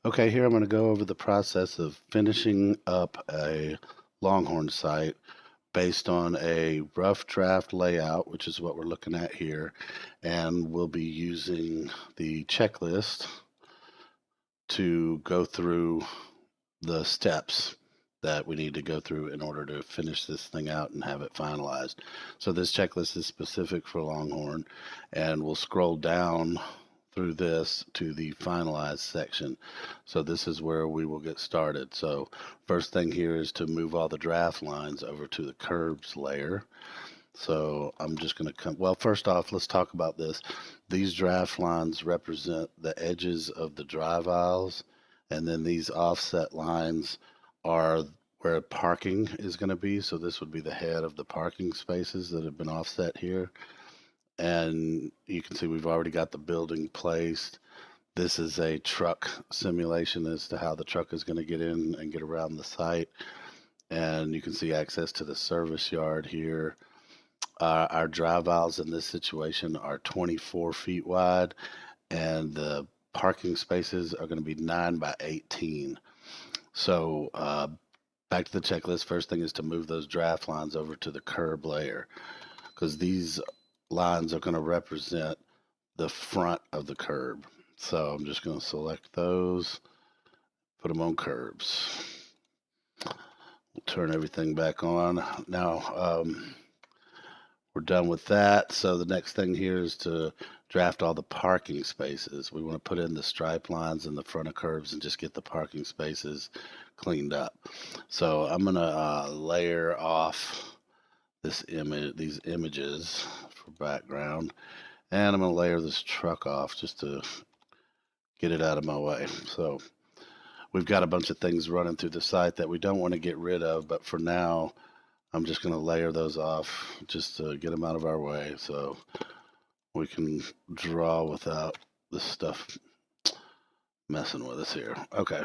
Okay, here I'm going to go over the process of finishing up a Longhorn site based on a rough draft layout, which is what we're looking at here. And we'll be using the checklist to go through the steps that we need to go through in order to finish this thing out and have it finalized. So this checklist is specific for Longhorn, and we'll scroll down through this to the finalize section. So this is where we will get started. So first thing here is to move all the draft lines over to the curbs layer. So I'm just going to come, well, first off, let's talk about this. These draft lines represent the edges of the drive aisles, and then these offset lines are where parking is going to be. So this would be the head of the parking spaces that have been offset here. And you can see we've already got the building placed. This is a truck simulation as to how the truck is going to get in and get around the site. And you can see access to the service yard here. Our drive aisles in this situation are 24 feet wide, and the parking spaces are going to be 9 by 18. So back to the checklist. First thing is to move those draft lines over to the curb layer, because these lines are going to represent the front of the curb. So I'm just going to select those, put them on curbs. We'll turn everything back on. Now, we're done with that. So the next thing here is to draft all the parking spaces. We want to put in the stripe lines in the front of curbs and just get the parking spaces cleaned up. So I'm going to layer off these images for background, and I'm going to layer this truck off just to get it out of my way. So we've got a bunch of things running through the site that we don't want to get rid of, but for now, I'm just going to layer those off just to get them out of our way so we can draw without this stuff messing with us here. Okay.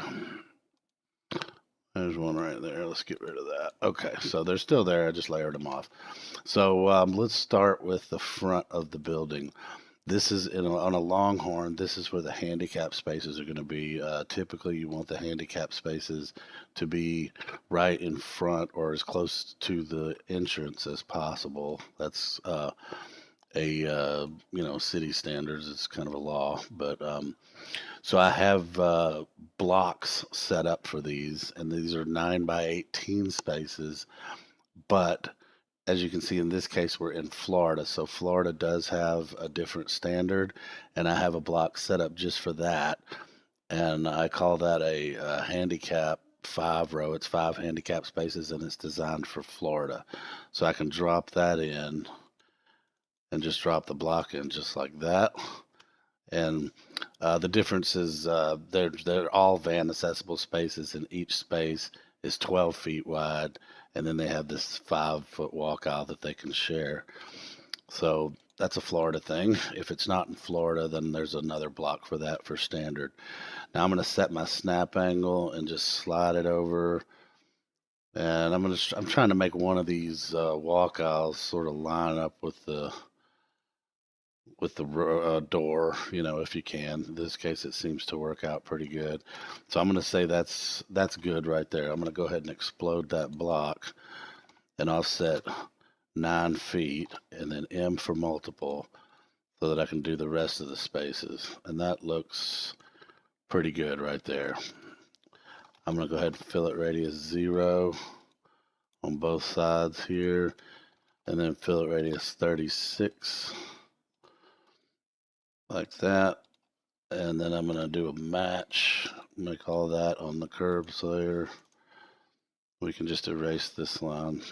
There's one right there. Let's get rid of that. Okay, so they're still there. I just layered them off. So let's start with the front of the building. This is on a Longhorn. This is where the handicap spaces are going to be. Typically, you want the handicap spaces to be right in front or as close to the entrance as possible. That's city standards. It's kind of a law, but so I have blocks set up for these, and these are 9 by 18 spaces. But as you can see in this case, we're in Florida. So Florida does have a different standard, and I have a block set up just for that. And I call that a handicap 5 row. It's 5 handicap spaces, and it's designed for Florida. So I can drop that in and just drop the block in just like that. And the difference is they're all van accessible spaces, and each space is 12 feet wide, and then they have this 5 foot walk aisle that they can share. So that's a Florida thing. If it's not in Florida, then there's another block for that for standard. Now I'm going to set my snap angle and just slide it over, and I'm trying to make one of these walk aisles sort of line up with the door, if you can. In this case, it seems to work out pretty good. So I'm going to say that's good right there. I'm going to go ahead and explode that block, and I'll set 9 feet and then M for multiple so that I can do the rest of the spaces. And that looks pretty good right there. I'm going to go ahead and fillet radius 0 on both sides here, and then fillet radius 36 like that. And then I'm going to do a match, make all that on the curbs layer. We can just erase this line.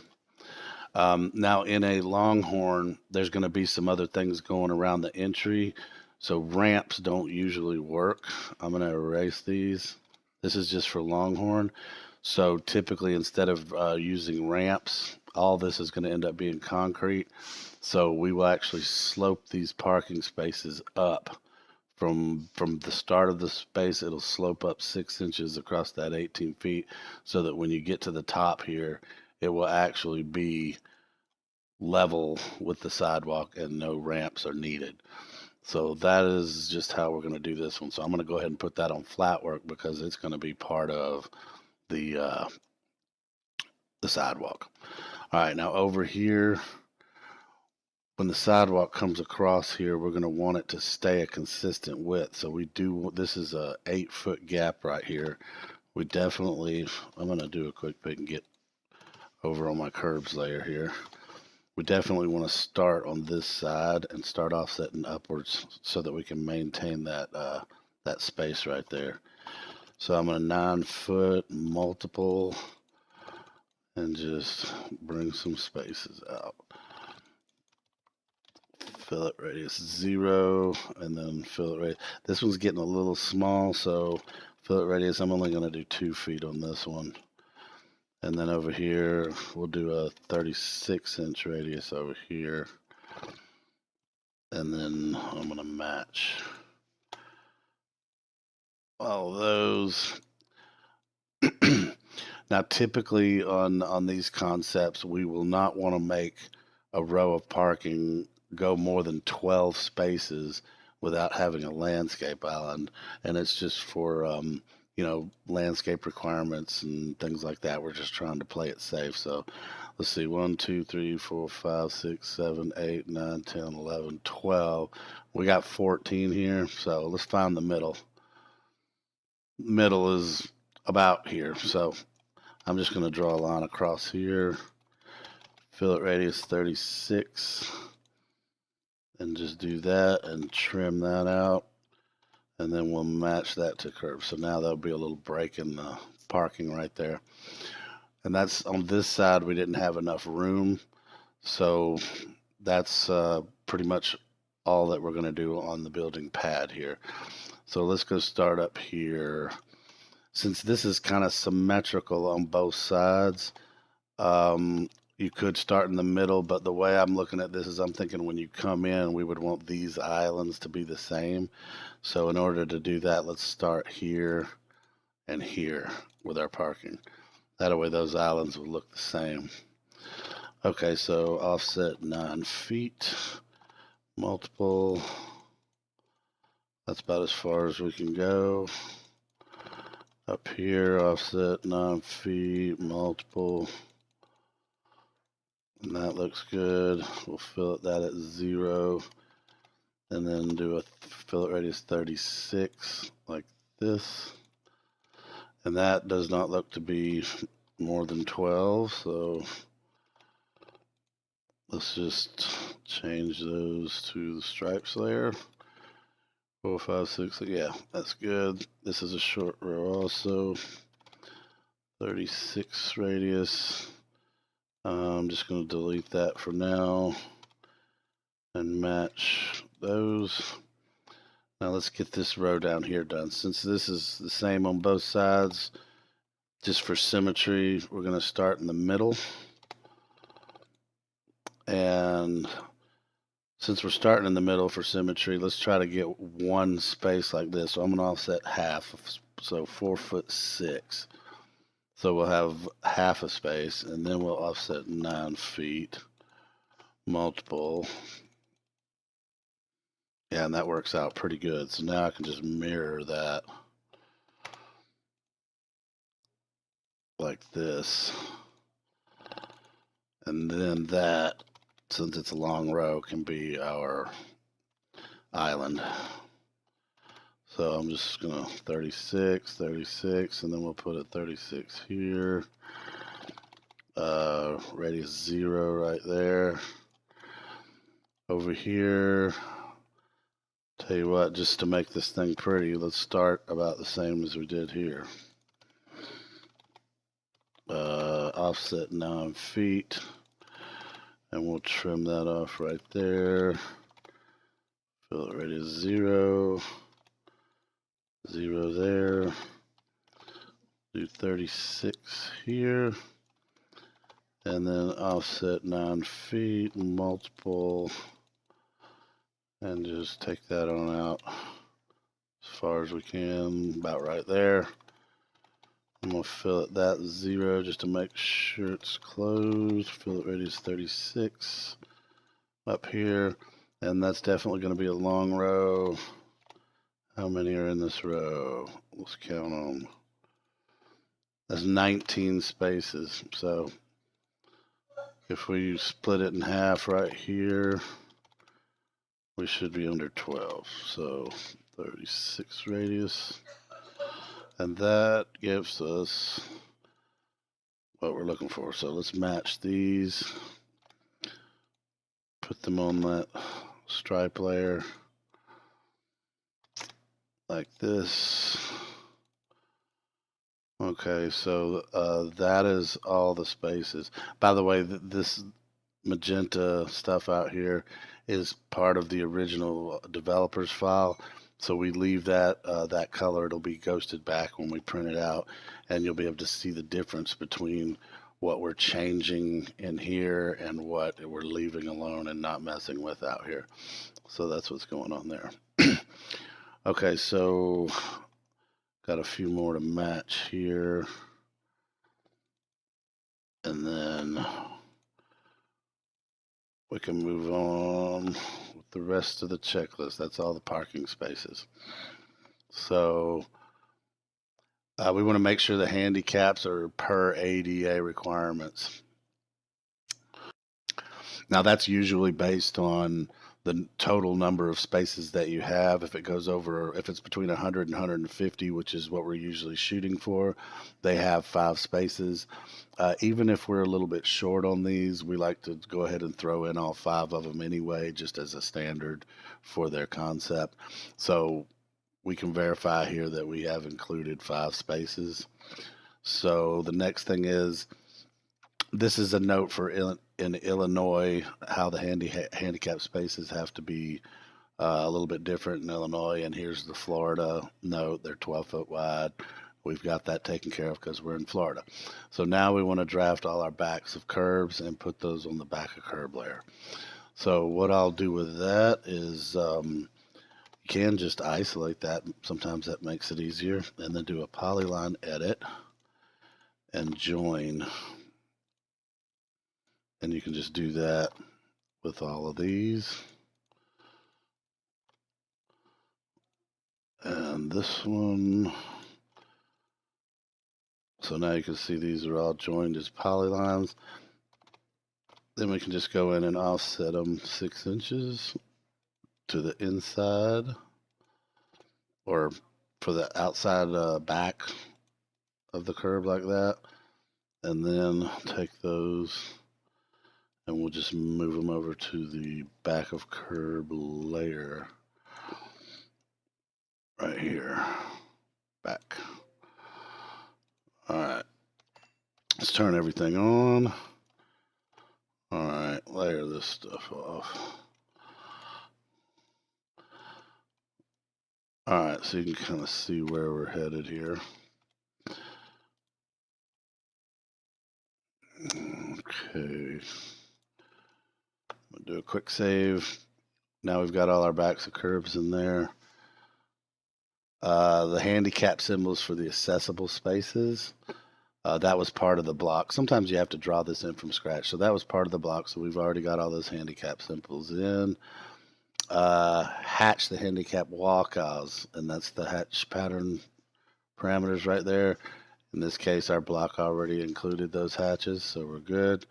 Now in a Longhorn, there's going to be some other things going around the entry. So ramps don't usually work. I'm going to erase these. This is just for Longhorn. So typically instead of using ramps, all this is going to end up being concrete. So we will actually slope these parking spaces up. From the start of the space, it'll slope up 6 inches across that 18 feet so that when you get to the top here, it will actually be level with the sidewalk and no ramps are needed. So that is just how we're going to do this one. So I'm going to go ahead and put that on flat work because it's going to be part of the sidewalk. All right, now over here, when the sidewalk comes across here, we're going to want it to stay a consistent width. So this is a 8-foot gap right here. I'm going to do a quick pick and get over on my curbs layer here. We definitely want to start on this side and start offsetting upwards so that we can maintain that space right there. So I'm going to 9-foot multiple and just bring some spaces out. Fillet radius 0 and then fillet radius. This one's getting a little small, so fillet radius, I'm only going to do 2 feet on this one. And then over here, we'll do a 36-inch radius over here. And then I'm going to match all those. Now, typically on these concepts, we will not want to make a row of parking go more than 12 spaces without having a landscape island. And it's just for landscape requirements and things like that. We're just trying to play it safe. So let's see, 1, 2, 3, 4, 5, 6, 7, 8, 9, 10, 11, 12. We got 14 here. So let's find the middle. Middle is about here. So I'm just going to draw a line across here. Fillet radius 36. And just do that and trim that out. And then we'll match that to curb. So now there'll be a little break in the parking right there. And that's on this side, we didn't have enough room. So that's pretty much all that we're going to do on the building pad here. So let's go start up here. Since this is kind of symmetrical on both sides, you could start in the middle, but the way I'm looking at this is I'm thinking when you come in, we would want these islands to be the same. So in order to do that, let's start here and here with our parking. That way those islands will look the same. Okay, so offset 9 feet, multiple. That's about as far as we can go. Up here, offset 9 feet, multiple. And that looks good. We'll fillet that at 0. And then do a fillet radius 36 like this. And that does not look to be more than 12. So let's just change those to the stripes layer. 4, 5, 6. Yeah, that's good. This is a short row also. 36 radius. I'm just going to delete that for now and match those. Now let's get this row down here done. Since this is the same on both sides, just for symmetry, we're going to start in the middle. And since we're starting in the middle for symmetry, let's try to get one space like this. So I'm going to offset half, so 4'6". So we'll have half a space, and then we'll offset 9 feet, multiple. Yeah, and that works out pretty good. So now I can just mirror that like this. And then that, since it's a long row, can be our island. So I'm just going to 36, 36, and then we'll put it 36 here. Radius 0 right there. Over here, tell you what, just to make this thing pretty, let's start about the same as we did here. Offset 9 feet, and we'll trim that off right there. Fillet radius 0, 0 there. Do 36 here, and then offset 9 feet, multiple, and just take that on out as far as we can, about right there. I'm going to fillet that 0 just to make sure it's closed. Fillet radius 36 up here. And that's definitely going to be a long row. How many are in this row? Let's count them. That's 19 spaces. So if we split it in half right here, we should be under 12. So 36 radius. And that gives us what we're looking for. So let's match these. Put them on that stripe layer like this. Okay, so that is all the spaces. By the way, this magenta stuff out here is part of the original developer's file. So we leave that that color. It'll be ghosted back when we print it out, and you'll be able to see the difference between what we're changing in here and what we're leaving alone and not messing with out here. So that's what's going on there. Okay, so got a few more to match here. And then we can move on with the rest of the checklist. That's all the parking spaces. So we want to make sure the handicaps are per ADA requirements. Now that's usually based on the total number of spaces that you have. If it goes over, if it's between 100 and 150, which is what we're usually shooting for, they have 5 spaces. Even if we're a little bit short on these, we like to go ahead and throw in all 5 of them anyway, just as a standard for their concept. So we can verify here that we have included 5 spaces. So the next thing is, this is a note for in Illinois, how the handicap spaces have to be a little bit different in Illinois. And here's the Florida note. They're 12 foot wide. We've got that taken care of because we're in Florida. So now we want to draft all our backs of curbs and put those on the back of curb layer. So what I'll do with that is you can just isolate that. Sometimes that makes it easier. And then do a polyline edit and join. And you can just do that with all of these. And this one. So now you can see these are all joined as polylines. Then we can just go in and offset them 6 inches to the inside, or for the outside back of the curb like that. And then take those and we'll just move them over to the back of curb layer right here, back. All right, let's turn everything on. All right, layer this stuff off. All right, so you can kind of see where we're headed here. Okay, we'll do a quick save. Now we've got all our backs of curbs in there. The handicap symbols for the accessible spaces. That was part of the block. Sometimes you have to draw this in from scratch. So that was part of the block. So we've already got all those handicap symbols in. Hatch the handicap walkouts, and that's the hatch pattern parameters right there. In this case, our block already included those hatches, so we're good.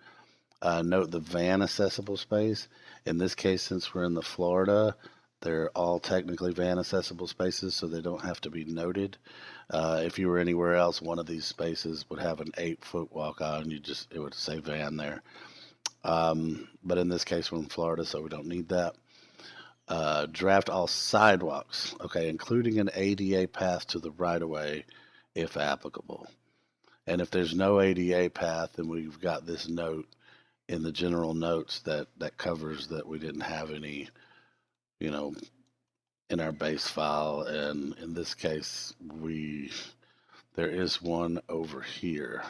Note the van accessible space. In this case, since we're in the Florida, they're all technically van accessible spaces, so they don't have to be noted. If you were anywhere else, one of these spaces would have an 8-foot walkout, and it would say van there. But in this case, we're in Florida, so we don't need that. Draft all sidewalks, okay, including an ADA path to the right-of-way, if applicable. And if there's no ADA path, then we've got this note in the general notes that covers that we didn't have any, in our base file. And in this case, there is one over here.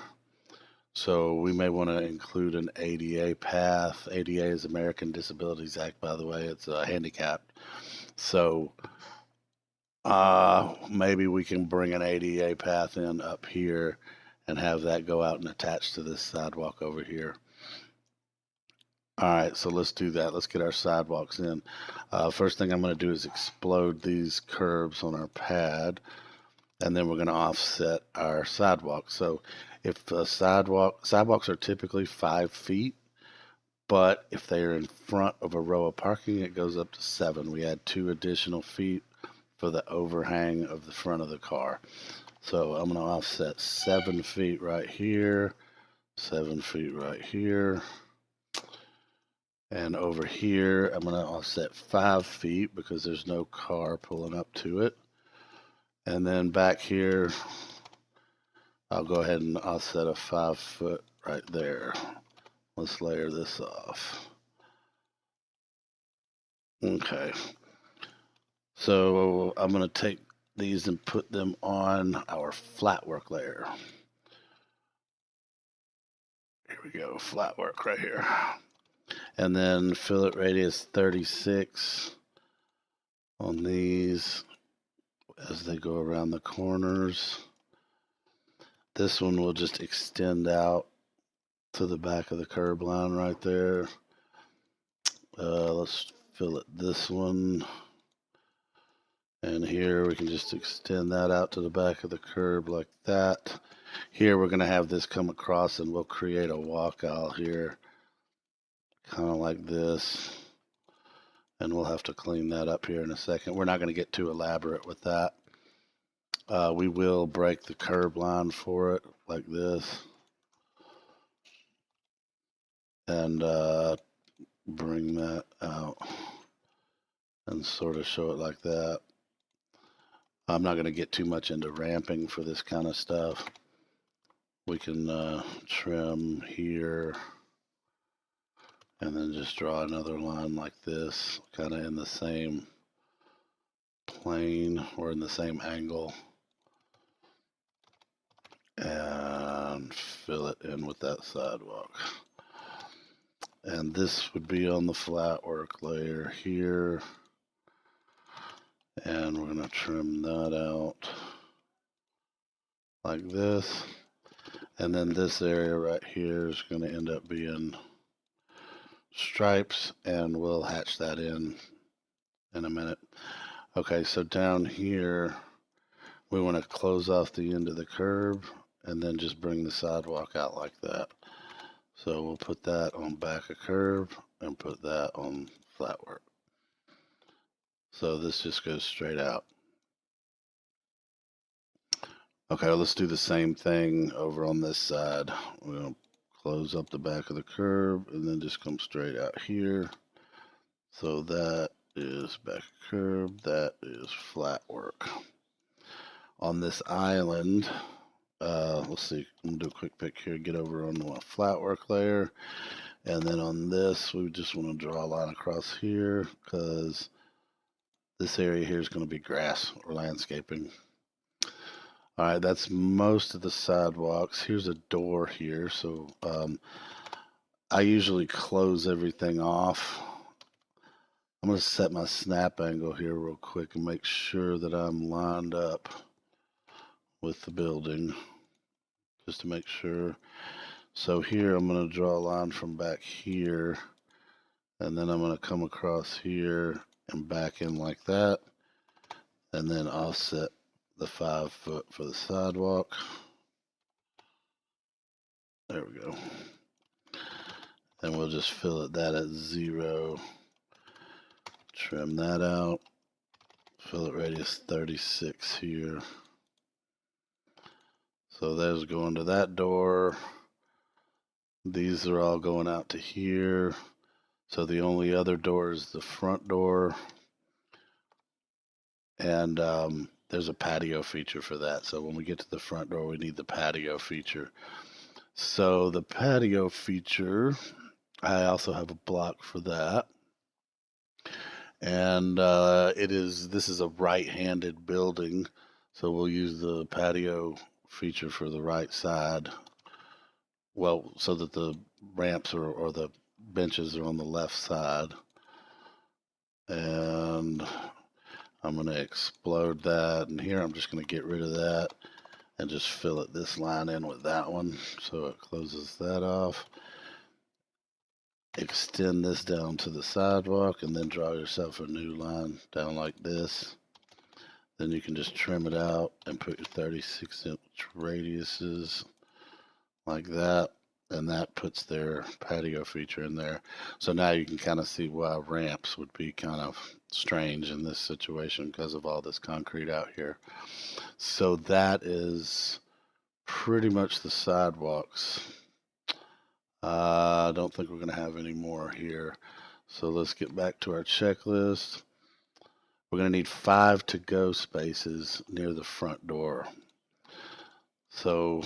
So we may want to include an ADA path. ADA is American Disabilities Act, by the way. It's handicapped. So maybe we can bring an ADA path in up here and have that go out and attach to this sidewalk over here. All right, so let's do that. Let's get our sidewalks in. First thing I'm going to do is explode these curves on our pad, and then we're going to offset our sidewalks. So if sidewalks are typically 5 feet, but if they are in front of a row of parking, it goes up to 7. We add 2 additional feet for the overhang of the front of the car. So I'm going to offset 7 feet right here, 7 feet right here. And over here, I'm going to offset 5 feet because there's no car pulling up to it. And then back here, I'll go ahead and offset a 5 foot right there. Let's layer this off. Okay. So I'm going to take these and put them on our flat work layer. Here we go, flat work right here. And then fillet radius 36 on these as they go around the corners. This one will just extend out to the back of the curb line right there. Let's fillet this one. And here we can just extend that out to the back of the curb like that. Here we're going to have this come across and we'll create a walkout here, kind of like this. And we'll have to clean that up here in a second. We're not going to get too elaborate with that. We will break the curb line for it like this. And bring that out and sort of show it like that. I'm not going to get too much into ramping for this kind of stuff. We can trim here and then just draw another line like this, kind of in the same plane or in the same angle, and fill it in with that sidewalk. And this would be on the flat work layer here. And we're going to trim that out like this. And then this area right here is going to end up being stripes, and we'll hatch that in a minute. Okay, so down here, we want to close off the end of the curb and then just bring the sidewalk out like that. So we'll put that on back of curb and put that on flat work. So this just goes straight out. Okay, let's do the same thing over on this side. We're going to close up the back of the curb and then just come straight out here. So that is back of curb, that is flat work. On this island, let's see, I'm going to do a quick pick here, get over on the flat work layer. And then on this, we just want to draw a line across here because this area here is going to be grass or landscaping. All right, that's most of the sidewalks. Here's a door here, so I usually close everything off. I'm going to set my snap angle here real quick and make sure that I'm lined up with the building, just to make sure. So here I'm going to draw a line from back here, and then I'm going to come across here and back in like that, and then offset the 5 foot for the sidewalk. There we go. And we'll just fill it that at 0. Trim that out. Fillet radius 36 here. So there's going to that door. These are all going out to here. So the only other door is the front door. And there's a patio feature for that. So when we get to the front door, we need the patio feature. So the patio feature, I also have a block for that. And this is a right-handed building. So we'll use the patio feature for the right side. Well, so that the ramps or the benches are on the left side. And I'm going to explode that. And here I'm just going to get rid of that and just fill it this line in with that one. So it closes that off. extend this down to the sidewalk and then draw yourself a new line down like this. Then you can just trim it out and put your 36-inch radiuses like that, and that puts their patio feature in there. So now you can kind of see why ramps would be kind of strange in this situation because of all this concrete out here. So that is pretty much the sidewalks. I don't think we're going to have any more here. So let's get back to our checklist. We're going to need 5 to-go spaces near the front door. So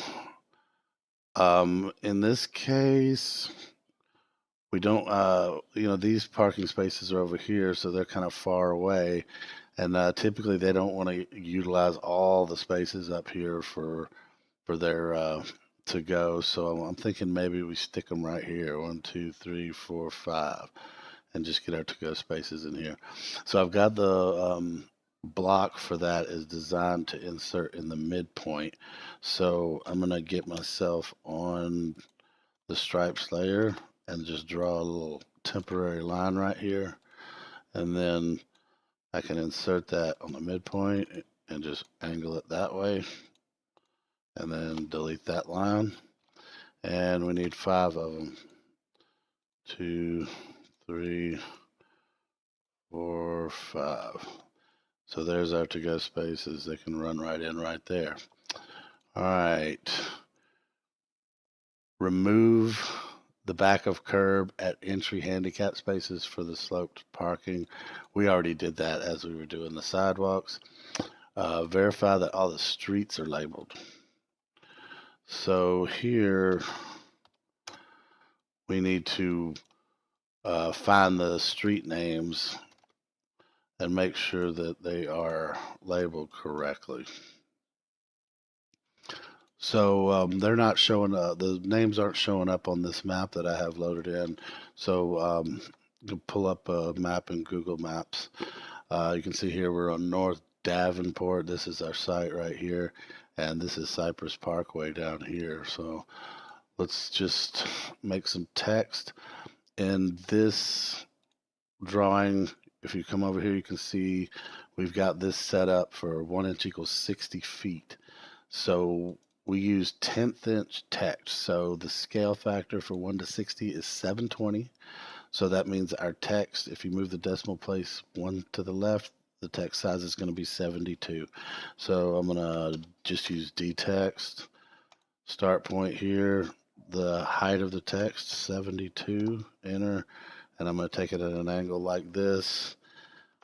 in this case, we don't, these parking spaces are over here, so they're kind of far away. And typically they don't want to utilize all the spaces up here for their to go. So I'm thinking maybe we stick them right here. 1, 2, 3, 4, 5, and just get our to go spaces in here. So I've got the block for that is designed to insert in the midpoint. So I'm gonna get myself on the stripes layer and just draw a little temporary line right here, and then I can insert that on the midpoint and just angle it that way, and then delete that line. And we need 5 of them. 2, 3, 4, 5. So there's our to-go spaces. They can run right in right there. All right. Remove the back of curb at entry handicap spaces for the sloped parking. We already did that as we were doing the sidewalks. Verify that all the streets are labeled. So here we need to find the street names and make sure that they are labeled correctly. So they're not showing, the names aren't showing up on this map that I have loaded in. So you pull up a map in Google Maps. You can see here we're on North Davenport. This is our site right here. And this is Cypress Parkway down here. So let's just make some text. In this drawing, if you come over here, you can see we've got this set up for 1 inch equals 60 feet. So we use 1/10 inch text. So the scale factor for 1 to 60 is 720. So that means our text, if you move the decimal place 1 to the left, the text size is going to be 72. So I'm going to just use dtext. Start point here, the height of the text, 72, enter. And I'm going to take it at an angle like this,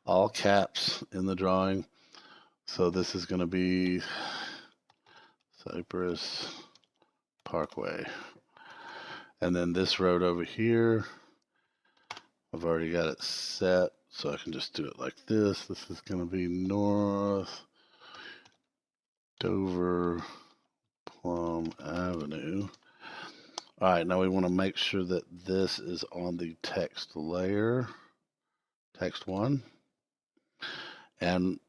all caps in the drawing. So this is going to be Cypress Parkway. And then this road over here, I've already got it set, so I can just do it like this. This is going to be North Dover Plum Avenue. All right, now we want to make sure that this is on the text layer, text 1. And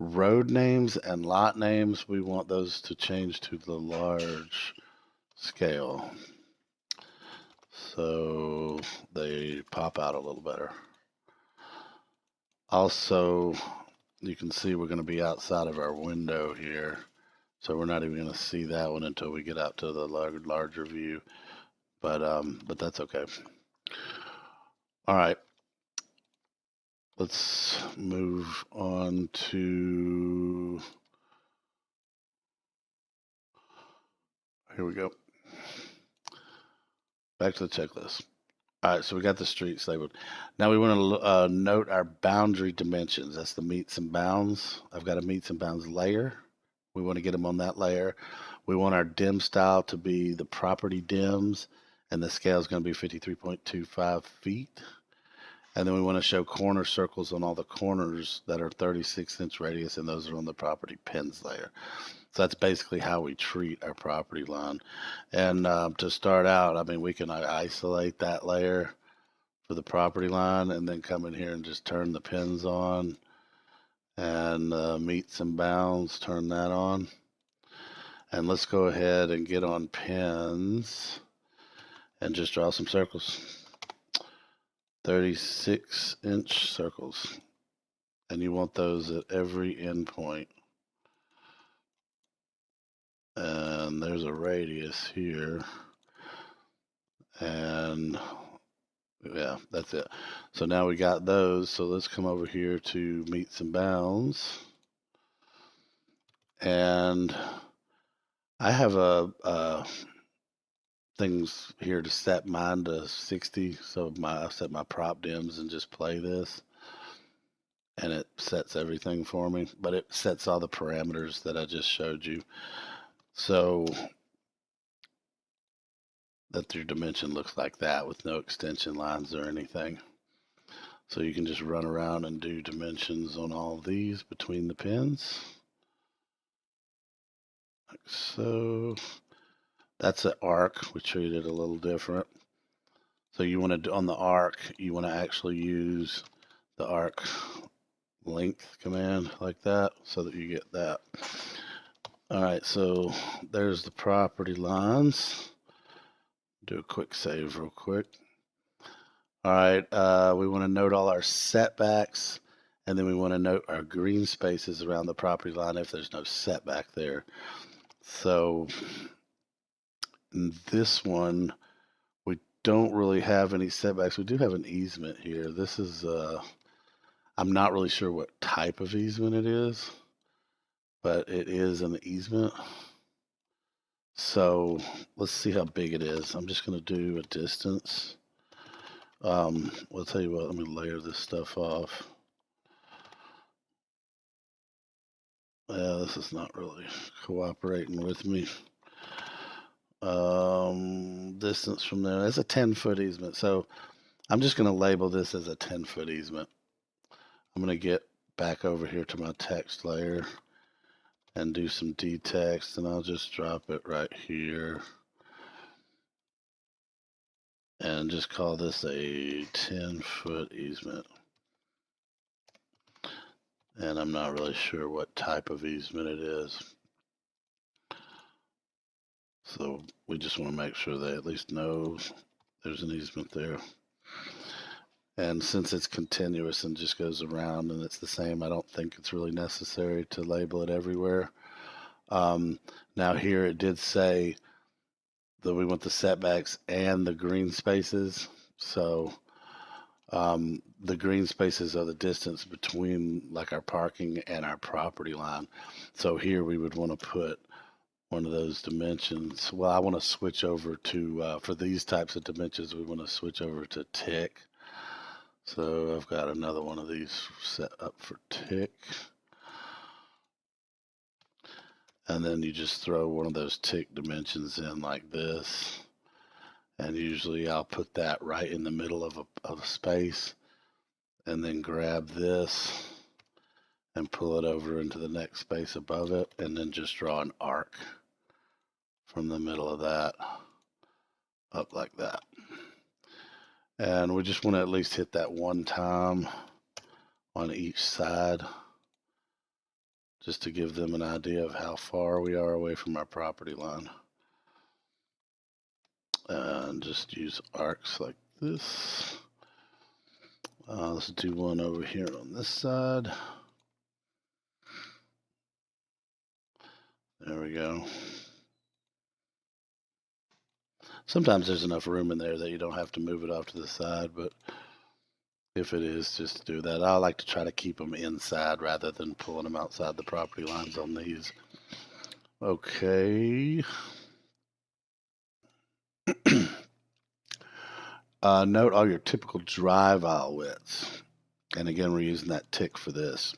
road names and lot names, we want those to change to the large scale, so they pop out a little better. Also, you can see we're going to be outside of our window here, so we're not even going to see that one until we get out to the larger view, but that's okay. All right, let's move on to, here we go, back to the checklist. All right, so we got the streets labeled. Now we want to note our boundary dimensions. That's the meets and bounds. I've got a meets and bounds layer. We want to get them on that layer. We want our dim style to be the property dims, and the scale is going to be 53.25 feet. And then we want to show corner circles on all the corners that are 36-inch radius, and those are on the property pins layer. So that's basically how we treat our property line. And to start out, I mean, we can isolate that layer for the property line and then come in here and just turn the pins on, and meets and bounds, turn that on. And let's go ahead and get on pins and just draw some circles. 36-inch circles. And you want those at every endpoint. And there's a radius here. And yeah, that's it. So now we got those. So let's come over here to meets and bounds. And I have things here to set mine to 60. So I set my prop dims and just play this. And it sets everything for me. But it sets all the parameters that I just showed you. So that your dimension looks like that with no extension lines or anything. So you can just run around and do dimensions on all these between the pins. Like so. That's an arc. We treated a little different. So you want to, on the arc, you want to actually use the arc length command like that so that you get that. All right, so there's the property lines. Do a quick save real quick. All right, we want to note all our setbacks, and then we want to note our green spaces around the property line if there's no setback there. So in this one, we don't really have any setbacks. We do have an easement here. This is, I'm not really sure what type of easement it is, but it is an easement. So let's see how big it is. I'm just going to do a distance. I'll tell you what, let me layer this stuff off. Yeah, this is not really cooperating with me. Distance from there, that's a 10-foot easement. So I'm just going to label this as a 10-foot easement. I'm going to get back over here to my text layer and do some detext, and I'll just drop it right here and just call this a 10-foot easement. And I'm not really sure what type of easement it is. So we just want to make sure they at least know there's an easement there. And since it's continuous and just goes around and it's the same, I don't think it's really necessary to label it everywhere. Now here it did say that we want the setbacks and the green spaces. So the green spaces are the distance between like our parking and our property line. So here we would want to put one of those dimensions. Well, I want to switch over to, for these types of dimensions, we want to switch over to tick. So I've got another one of these set up for tick. And then you just throw one of those tick dimensions in like this. And usually I'll put that right in the middle of a space. And then grab this and pull it over into the next space above it. And then just draw an arc from the middle of that up like that. And we just want to at least hit that one time on each side just to give them an idea of how far we are away from our property line. And just use arcs like this. Let's do one over here on this side. There we go. Sometimes there's enough room in there that you don't have to move it off to the side, but if it is, just do that. I like to try to keep them inside rather than pulling them outside the property lines on these. Okay. Note all your typical drive aisle widths. And again, we're using that tick for this.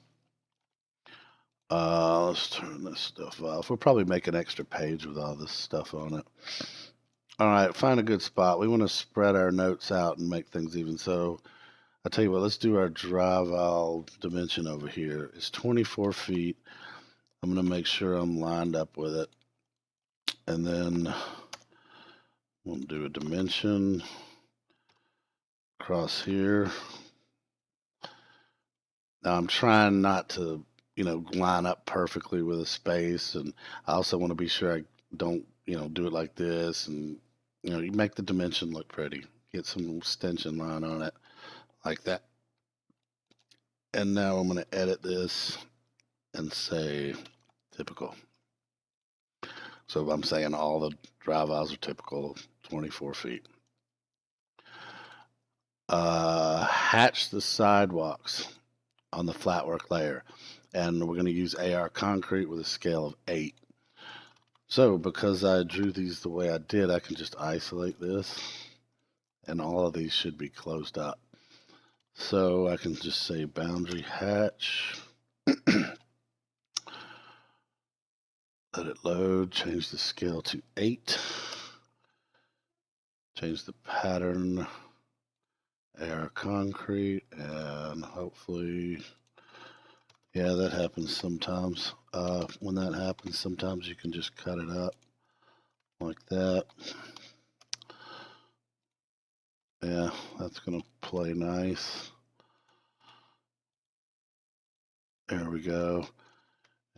Let's turn this stuff off. We'll probably make an extra page with all this stuff on it. All right, find a good spot. We want to spread our notes out and make things even. So I'll tell you what, let's do our drive aisle dimension over here. It's 24 feet. I'm going to make sure I'm lined up with it. And then we'll do a dimension across here. Now I'm trying not to, line up perfectly with a space. And I also want to be sure I don't, do it like this. And, you make the dimension look pretty. Get some extension line on it like that. And now I'm going to edit this and say typical. So I'm saying all the drive aisles are typical 24 feet. Hatch the sidewalks on the flatwork layer. And we're going to use AR concrete with a scale of 8. So because I drew these the way I did, I can just isolate this. And all of these should be closed up. So I can just say boundary hatch. Let it load, change the scale to 8. Change the pattern, AR concrete, and hopefully, yeah, that happens sometimes. When that happens, sometimes you can just cut it up like that. Yeah, that's going to play nice. There we go.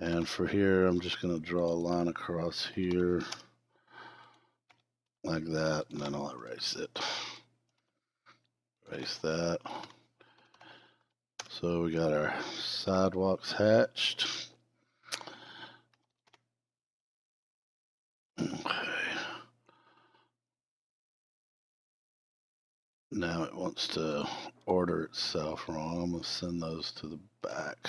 And for here, I'm just going to draw a line across here like that, and then I'll erase it. Erase that. So we got our sidewalks hatched. Okay. Now it wants to order itself wrong. I'm going to send those to the back.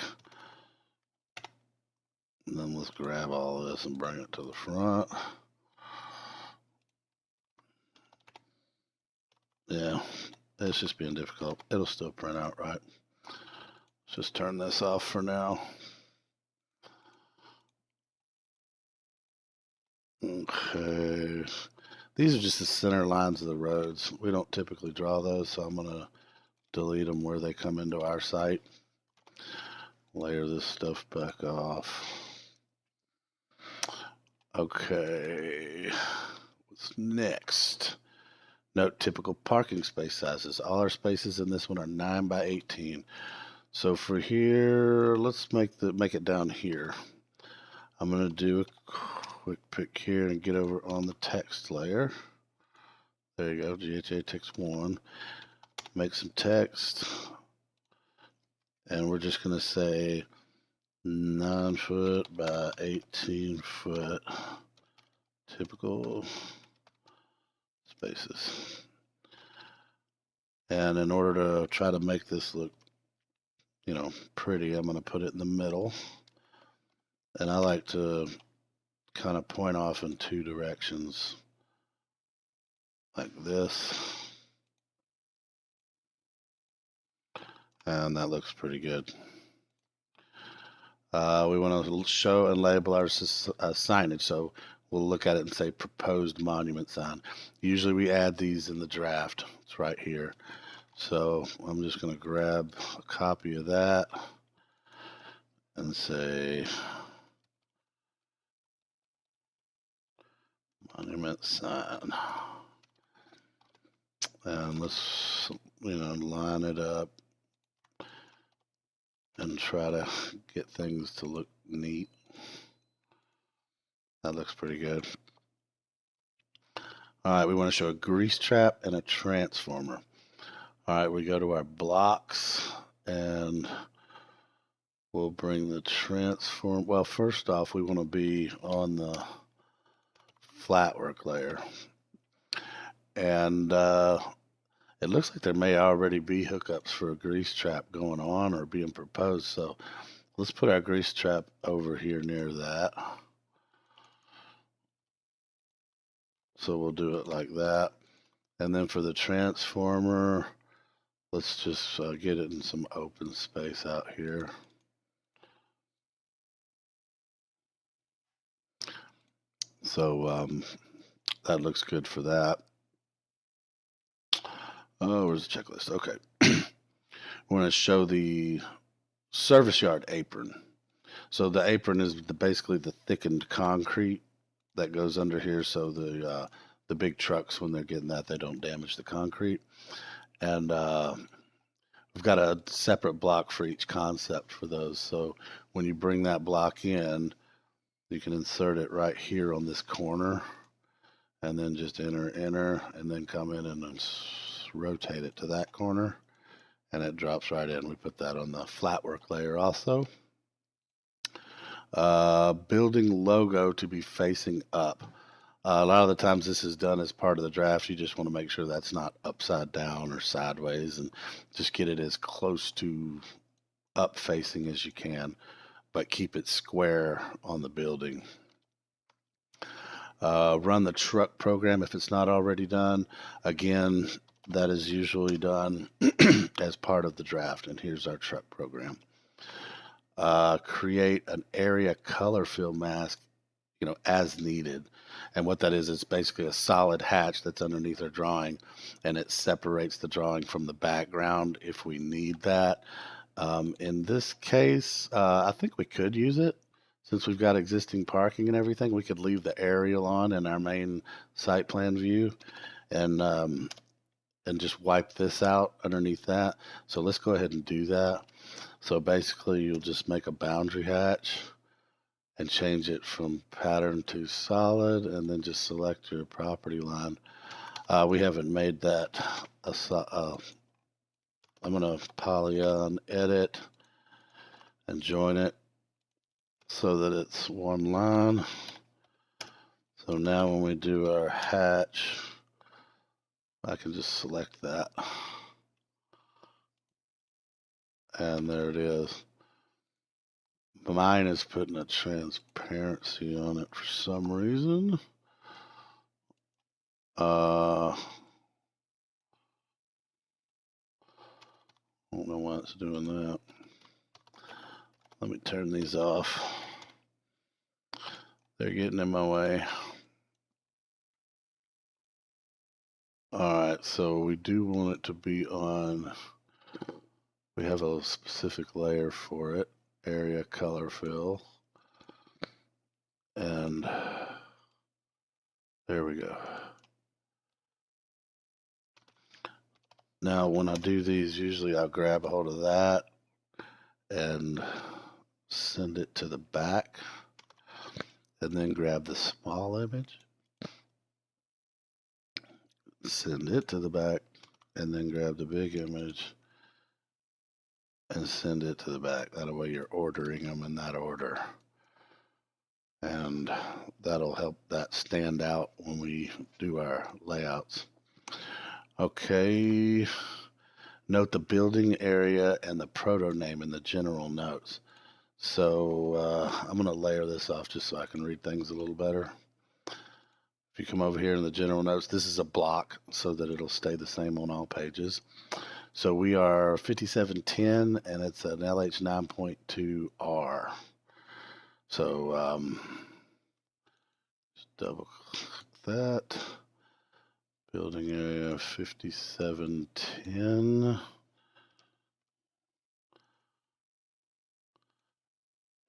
And then let's grab all of this and bring it to the front. Yeah, it's just being difficult. It'll still print out right. Let's just turn this off for now. Okay. These are just the center lines of the roads. We don't typically draw those, so I'm going to delete them where they come into our site. Layer this stuff back off. Okay. What's next? Note typical parking space sizes. All our spaces in this one are 9 by 18. So for here, let's make it down here. I'm going to do a quick pick here and get over on the text layer. There you go, GHA text 1. Make some text. And we're just going to say 9 foot by 18 foot typical spaces. And in order to try to make this look, pretty, I'm going to put it in the middle. And I like to kind of point off in 2 directions like this. And that looks pretty good. We want to show and label our signage. So we'll look at it and say proposed monument sign. Usually we add these in the draft. It's right here. So I'm just going to grab a copy of that and say monument sign. And let's, line it up and try to get things to look neat. That looks pretty good. All right, we want to show a grease trap and a transformer. All right, we go to our blocks and we'll bring the transform. Well, first off, we want to be on the flatwork layer. And it looks like there may already be hookups for a grease trap going on or being proposed. So let's put our grease trap over here near that. So we'll do it like that. And then for the transformer, let's just get it in some open space out here. So that looks good for that. Oh, where's the checklist? Okay. We're going to show the service yard apron. So the apron is basically the thickened concrete that goes under here, so the big trucks, when they're getting that, they don't damage the concrete. And we've got a separate block for each concept for those. So when you bring that block in, you can insert it right here on this corner, and then just enter, and then come in and rotate it to that corner, and it drops right in. We put that on the flat work layer also. Building logo to be facing up. A lot of the times this is done as part of the draft. You just want to make sure that's not upside down or sideways, and just get it as close to up facing as you can, but keep it square on the building. Run the truck program if it's not already done. Again, that is usually done as part of the draft, and here's our truck program. Create an area color fill mask, as needed. And what that is, it's basically a solid hatch that's underneath our drawing, and it separates the drawing from the background if we need that. In this case, I think we could use it. Since we've got existing parking and everything, we could leave the aerial on in our main site plan view and just wipe this out underneath that. So let's go ahead and do that. So basically you'll just make a boundary hatch and change it from pattern to solid, and then just select your property line. We haven't made that. I'm going to polyon edit and join it so that it's one line. So now when we do our hatch, I can just select that. And there it is. Mine is putting a transparency on it for some reason. I don't know why it's doing that. Let me turn these off. They're getting in my way. Alright, so we do want it to be on, we have a specific layer for it, area color fill, and there we go. Now when I do these, usually I'll grab a hold of that and send it to the back, and then grab the small image, send it to the back, and then grab the big image and send it to the back. That way you're ordering them in that order, and that'll help that stand out when we do our layouts. Okay, note the building area and the proto name in the general notes. So I'm going to layer this off just so I can read things a little better. If you come over here in the general notes, this is a block so that it'll stay the same on all pages. So we are 5710, and it's an LH 9.2R. So just double click that. Building area 5710.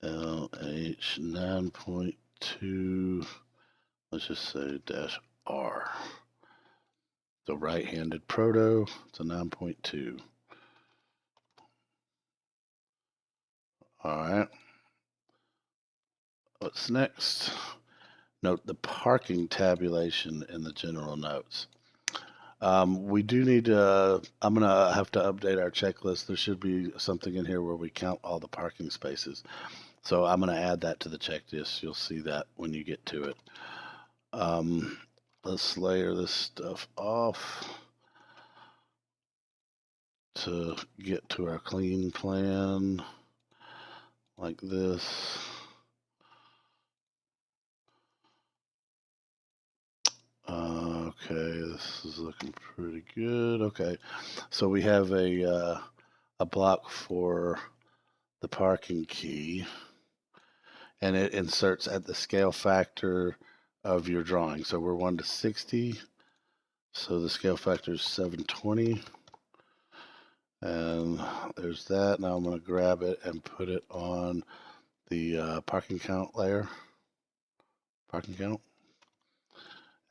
LH 9.2, let's just say -R. The right-handed proto, it's a 9.2. All right. What's next? Note the parking tabulation in the general notes. We do need to, I'm going to have to update our checklist. There should be something in here where we count all the parking spaces. So I'm going to add that to the checklist. You'll see that when you get to it. Let's layer this stuff off to get to our clean plan like this. Okay, this is looking pretty good. Okay, so we have a block for the parking key, and it inserts at the scale factor of your drawing. So we're 1:60, so the scale factor is 720, and there's that. Now I'm going to grab it and put it on the parking count layer. Parking count.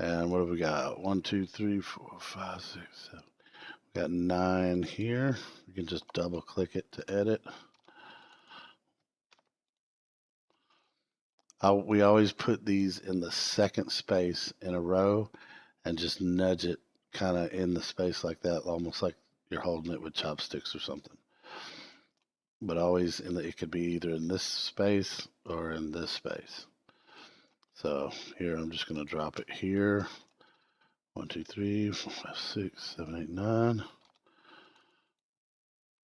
And what have we got? 1, 2, 3, 4, 5, 6, 7. We got 9 here. We can just double click it to edit. We always put these in the second space in a row and just nudge it kind of in the space like that, almost like you're holding it with chopsticks or something. But always it could be either in this space or in this space. So here I'm just going to drop it here. 1, 2, 3, 4, 5, 6, 7, 8, 9.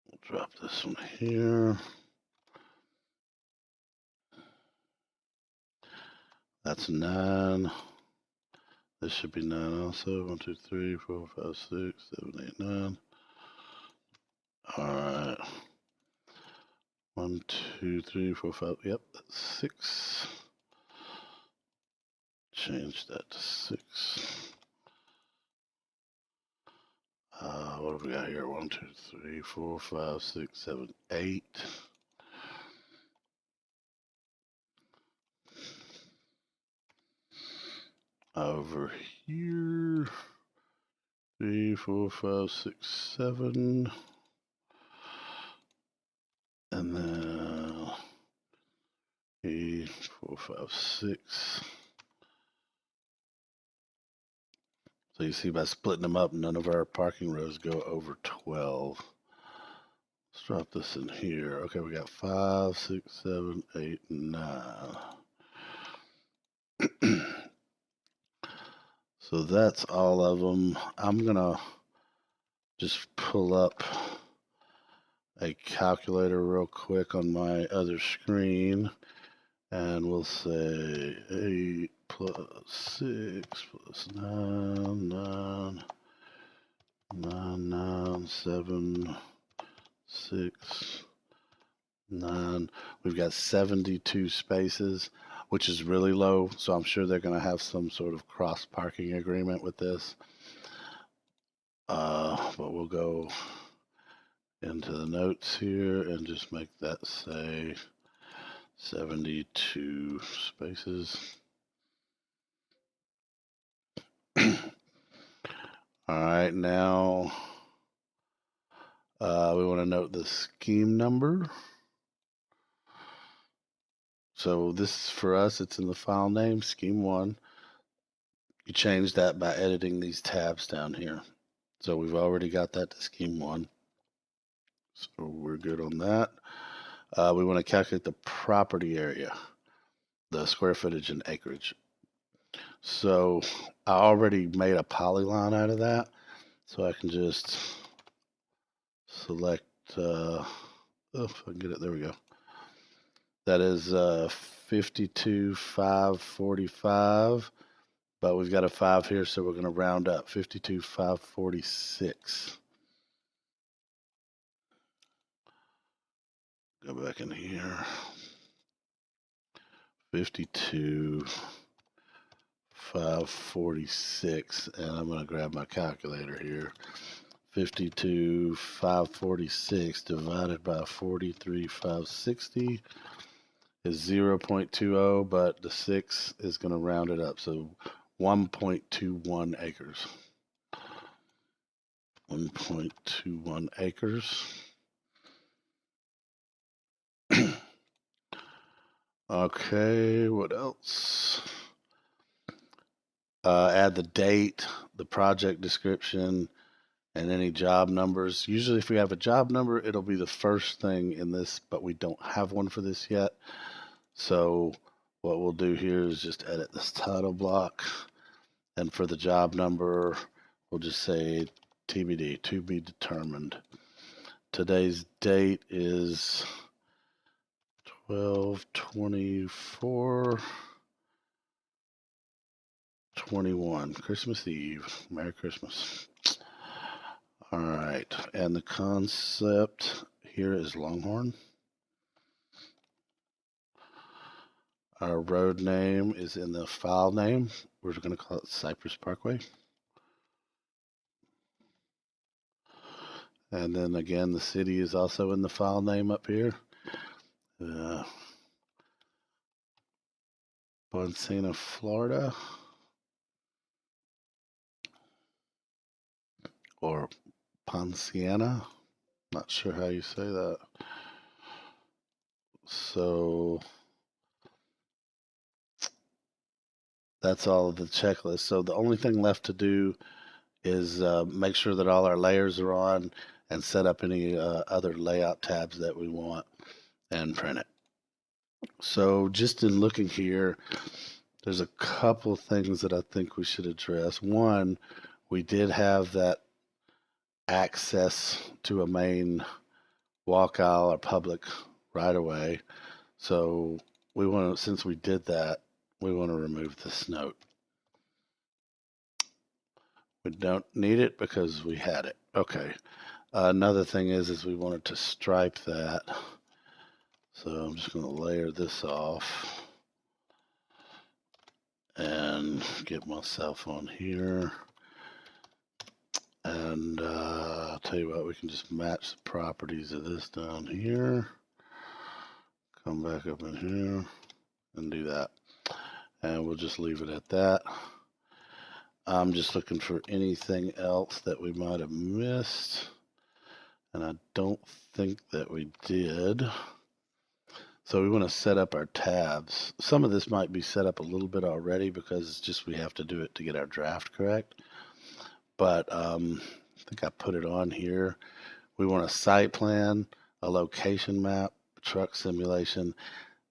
We'll drop this one here. That's 9. This should be 9 also. 1, 2, 3, 4, 5, 6, 7, 8, 9. Alright. 1, 2, 3, 4, 5. Yep, that's 6. Change that to 6. What have we got here? 1, 2, 3, 4, 5, 6, 7, 8. Over here, 3, 4, 5, 6, 7. And then 8, 4, 5, 6. So you see by splitting them up, none of our parking rows go over 12. Let's drop this in here. Okay, we got 5, 6, 7, 8, 9. So that's all of them. I'm going to just pull up a calculator real quick on my other screen. And we'll say 8 plus 6 plus 9, 9, 9, 9, 7, 6, 9. We've got 72 spaces, which is really low. So I'm sure they're going to have some sort of cross parking agreement with this. But we'll go into the notes here and just make that say 72 spaces. All right, now we want to note the scheme number. So this for us, it's in the file name, scheme 1. You change that by editing these tabs down here. So we've already got that to scheme 1. So we're good on that. We want to calculate the property area, the square footage and acreage. So I already made a polyline out of that. So I can just select, if I can get it, there we go. That is 52,545, but we've got a 5 here, so we're going to round up. 52,546. Go back in here. 52,546, and I'm going to grab my calculator here. 52,546 divided by 43,560 is 0.20, but the 6 is going to round it up. So 1.21 acres. 1.21 acres. Okay, what else? Add the date, the project description, and any job numbers. Usually if we have a job number, it'll be the first thing in this, but we don't have one for this yet. So what we'll do here is just edit this title block. And for the job number, we'll just say TBD, to be determined. Today's date is 12/24/21, Christmas Eve. Merry Christmas. All right, and the concept here is Longhorn. Our road name is in the file name. We're going to call it Cypress Parkway. And then again, the city is also in the file name up here. Bonsana, Florida. Or Ponciana. Not sure how you say that. So that's all of the checklist. So the only thing left to do is make sure that all our layers are on and set up any other layout tabs that we want and print it. So just in looking here, there's a couple things that I think we should address. One, we did have that access to a main walk aisle or public right away. So we want to, since we did that, we want to remove this note. We don't need it because we had it. Okay. Another thing is we wanted to stripe that. So I'm just going to layer this off and get myself on here. And I'll tell you what, we can just match the properties of this down here. Come back up in here and do that. And we'll just leave it at that. I'm just looking for anything else that we might have missed. And I don't think that we did. So we want to set up our tabs. Some of this might be set up a little bit already because it's just we have to do it to get our draft correct. But I think I put it on here. We want a site plan, a location map, truck simulation.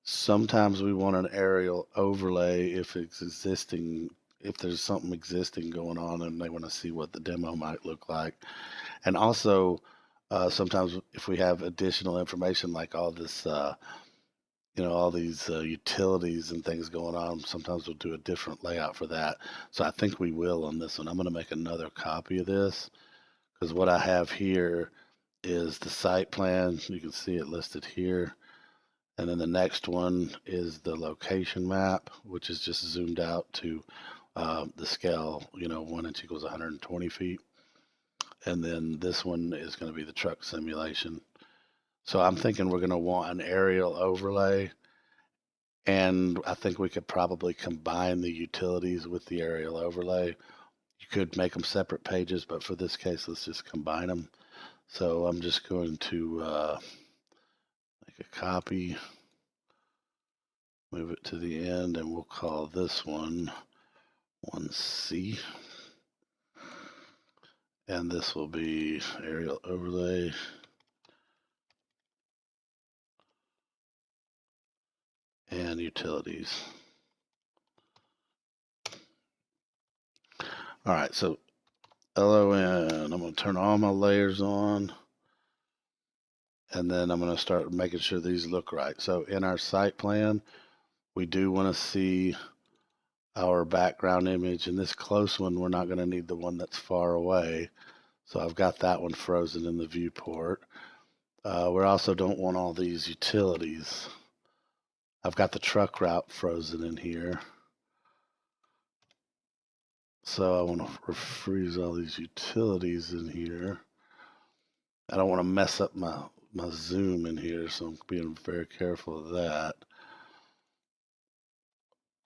Sometimes we want an aerial overlay if it's existing, if there's something existing going on and they want to see what the demo might look like. And also, sometimes if we have additional information like all this, all these utilities and things going on, sometimes we'll do a different layout for that. So I think we will on this one. I'm going to make another copy of this because what I have here is the site plan. You can see it listed here. And then the next one is the location map, which is just zoomed out to the scale, 1 inch equals 120 feet. And then this one is going to be the truck simulation. So I'm thinking we're going to want an aerial overlay. And I think we could probably combine the utilities with the aerial overlay. You could make them separate pages, but for this case, let's just combine them. So I'm just going to make a copy, move it to the end, and we'll call this one 1C. And this will be aerial overlay. And utilities. All right, so LON, I'm going to turn all my layers on. And then I'm going to start making sure these look right. So in our site plan, we do want to see our background image. In this close one, we're not going to need the one that's far away. So I've got that one frozen in the viewport. We also don't want all these utilities. I've got the truck route frozen in here. So I want to freeze all these utilities in here. I don't want to mess up my zoom in here, so I'm being very careful of that.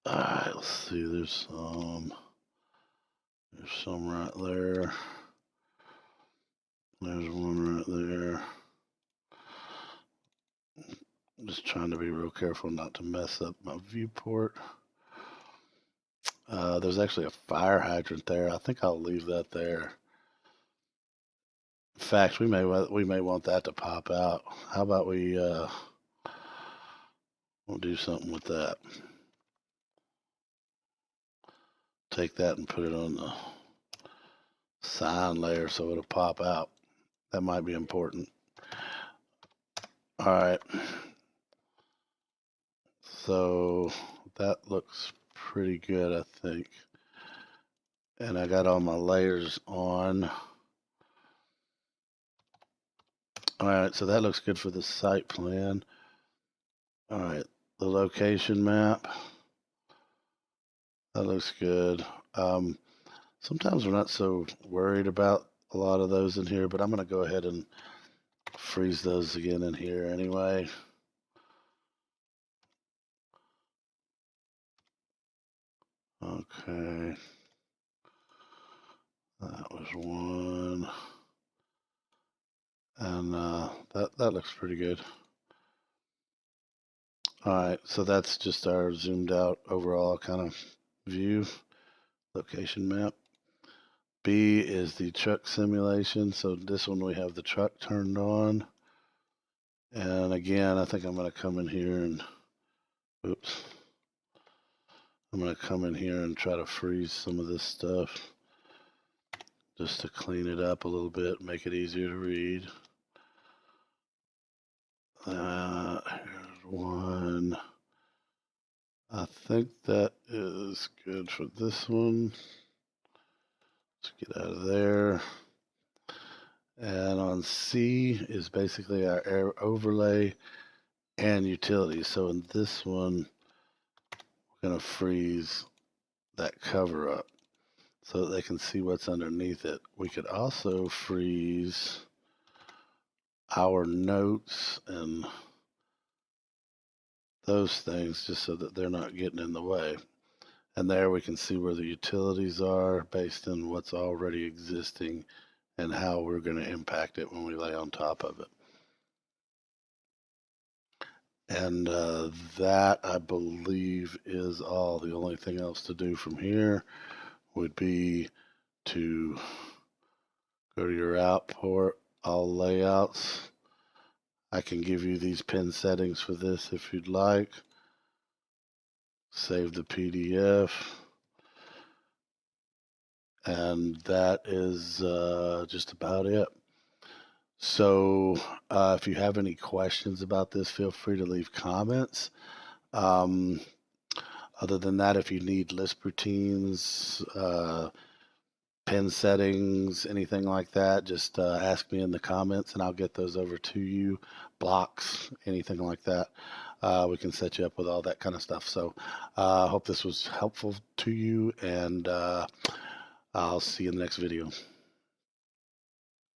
All right, let's see. There's some right there. There's one right there. I'm just trying to be real careful not to mess up my viewport. There's actually a fire hydrant there. I think I'll leave that there. In fact, we may want that to pop out. How about we'll do something with that. Take that and put it on the sign layer so it'll pop out. That might be important. All right. So that looks pretty good, I think. And I got all my layers on. All right, so that looks good for the site plan. All right, the location map. That looks good. Sometimes we're not so worried about a lot of those in here, but I'm going to go ahead and freeze those again in here anyway. Okay. That was one. And that looks pretty good. All right, so that's just our zoomed out overall kind of view, location map. B is the truck simulation. So this one we have the truck turned on. And again, I think I'm going to come in here and, oops. I'm going to come in here and try to freeze some of this stuff just to clean it up a little bit, make it easier to read. Here's one. I think that is good for this one. Let's get out of there. And on C is basically our air overlay and utilities. So in this one, we're going to freeze that cover up so that they can see what's underneath it. We could also freeze our notes and those things just so that they're not getting in the way. And there we can see where the utilities are based on what's already existing and how we're going to impact it when we lay on top of it. And that, I believe, is all. The only thing else to do from here would be to go to your output, all layouts. I can give you these pin settings for this if you'd like. Save the PDF. And that is just about it. So if you have any questions about this, feel free to leave comments. Other than that, if you need Lisp routines, pin settings, anything like that, just ask me in the comments and I'll get those over to you. Blocks, anything like that. We can set you up with all that kind of stuff. So I hope this was helpful to you, and I'll see you in the next video.